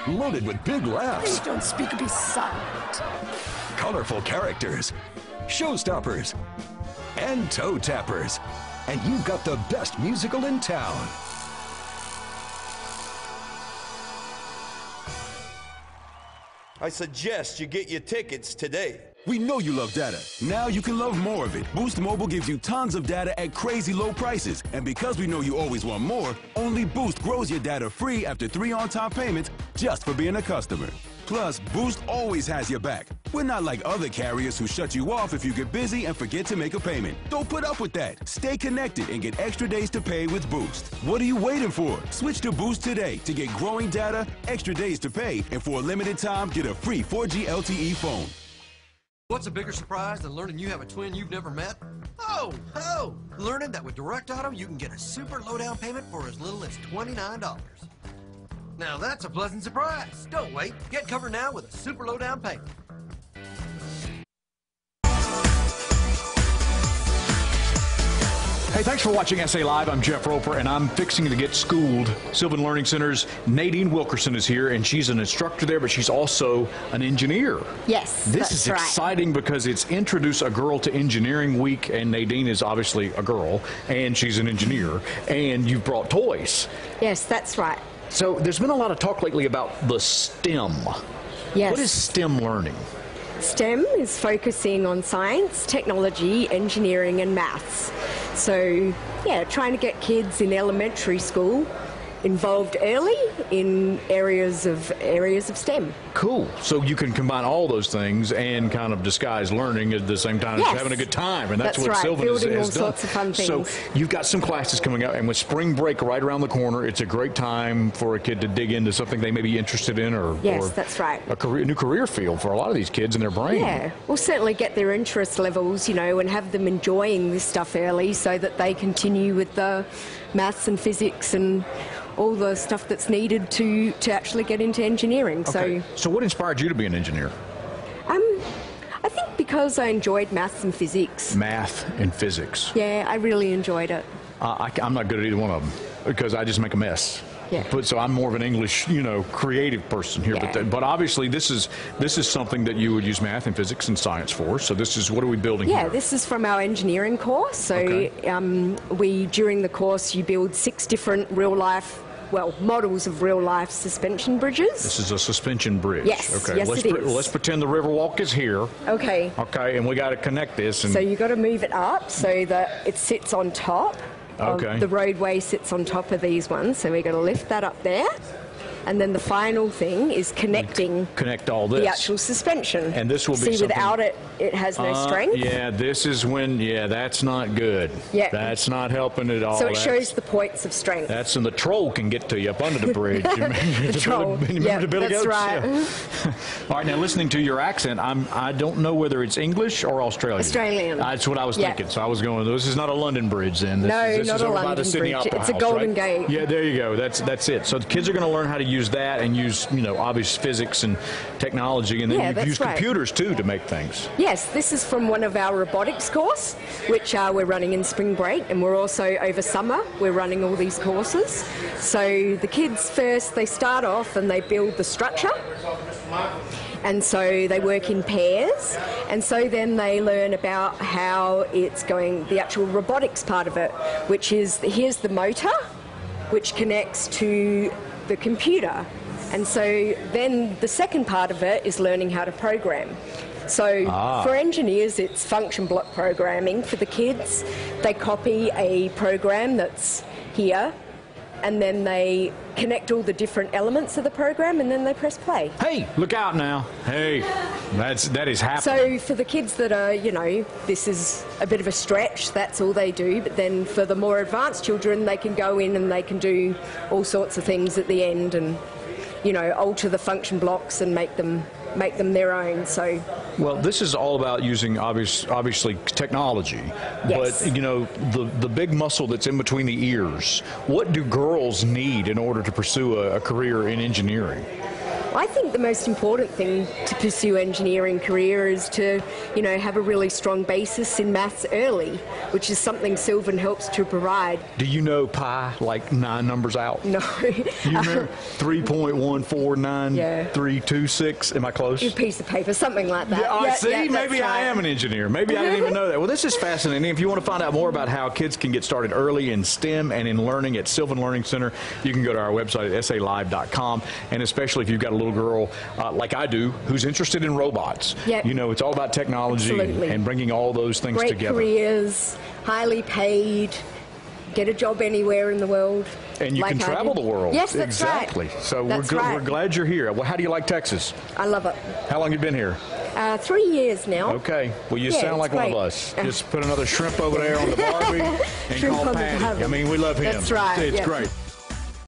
Loaded with big laughs. Please don't speak, be silent. Colorful characters, showstoppers, and toe tappers. And you've got the best musical in town. I suggest you get your tickets today. We know you love data. Now you can love more of it. Boost Mobile gives you tons of data at crazy low prices. And because we know you always want more, only Boost grows your data free after 3 on-time payments just for being a customer. Plus, Boost always has your back. We're not like other carriers who shut you off if you get busy and forget to make a payment. Don't put up with that. Stay connected and get extra days to pay with Boost. What are you waiting for? Switch to Boost today to get growing data, extra days to pay, and for a limited time, get a free 4G LTE phone. What's a bigger surprise than learning you have a twin you've never met? Oh, learning that with Direct Auto you can get a super low down payment for as little as $29. Now that's a pleasant surprise. Don't wait. Get covered now with a super low down payment. Hey, thanks for watching SA Live. I'm Jeff Roper, and I'm fixing to get schooled. Sylvan Learning Center's Nadine Wilkerson is here, and she's an instructor there, but she's also an engineer. Yes, This is exciting because it's Introduce a Girl to Engineering Week, and Nadine is obviously a girl, and she's an engineer, and you've brought toys. Yes, that's right. So there's been a lot of talk lately about the STEM. Yes. What is STEM learning? STEM is focusing on science, technology, engineering and maths. So, yeah, trying to get kids in elementary school involved early in areas of STEM. Cool. So you can combine all those things and kind of disguise learning at the same time as having a good time, and that's what right. Sylvan Building has all done. sorts of fun things. So you've got some classes coming up, and with spring break right around the corner, it's a great time for a kid to dig into something they may be interested in, or that's right. A new career field for a lot of these kids in their brain. Yeah, we'll certainly get their interest levels, and have them enjoying this stuff early so that they continue with the maths and physics and all the stuff that's needed to actually get into engineering. Okay. So what inspired you to be an engineer? I think because I enjoyed maths and physics. Math and physics. Yeah, I really enjoyed it. I'm not good at either one of them because I just make a mess. Yeah. So I'm more of an English, creative person here. Yeah. But obviously this is something that you would use math and physics and science for. So this is, what are we building here? Yeah, this is from our engineering course. So during the course, you build 6 different models of real-life suspension bridges. This is a suspension bridge. Yes, okay. yes, it is. Let's pretend the Riverwalk is here. Okay. Okay, and we got to connect this. And so you got to move it up so that it sits on top. Okay. The roadway sits on top of these ones, so we're going to lift that up there. And then the final thing is connect all this. The actual suspension. And this will be something... without it, it has no strength. Yeah, this is when, that's not good. Yeah. That's not helping at all. So it shows the points of strength. That's when the troll can get to you up under the bridge. The troll. Yeah, that's right. Yeah. All right, now listening to your accent, I don't know whether it's English or Australian. Australian. That's what I was thinking. So I was going, this is not a London bridge then. This not is a over by London the Sydney bridge. Opera It's a House, Golden right? Gate. Yeah, there you go. That's it. So the kids are going to learn how to use that and use, obvious physics and technology, and then you use computers too to make things. Yes, this is from one of our robotics course, which we're running in spring break, and we're also over summer, we're running all these courses. So the kids first, they start off and they build the structure. And so they work in pairs, and so then they learn about how it's going, the actual robotics part of it, which is, here's the motor, which connects to the computer. And so then the second part of it is learning how to program. So for engineers, it's function block programming. For the kids, they copy a program that's here, and then they connect all the different elements of the program, and then they press play. Hey, look out now. Hey, that is happening. So for the kids that are, this is a bit of a stretch, that's all they do. But then for the more advanced children, they can go in and they can do all sorts of things at the end and, alter the function blocks and make them their own. So, well, this is all about using obviously technology, yes. But the big muscle that's in between the ears. What do girls need in order to pursue a career in engineering? I think the most important thing to pursue engineering career is to, have a really strong basis in maths early, which is something Sylvan helps to provide. Do you know pi, like 9 numbers out? No. You remember 3.149.326? Am I close? A piece of paper, something like that. Yeah, maybe I am an engineer. Maybe I didn't even know that. Well, this is fascinating. If you want to find out more about how kids can get started early in STEM and in learning at Sylvan Learning Center, you can go to our website at salive.com. And especially if you've got a little girl like I do who's interested in robots. Yep. It's all about technology and bringing all those things together. Great careers, highly paid, get a job anywhere in the world. And you can travel the world. Yes, that's exactly. Right. So we're glad you're here. Well, how do you like Texas? I love it. How long have you been here? 3 years now. Okay. Well, you sound like one of us. Just put another shrimp over there on the Barbie and call Patty. I mean, we love him. That's right. It's great.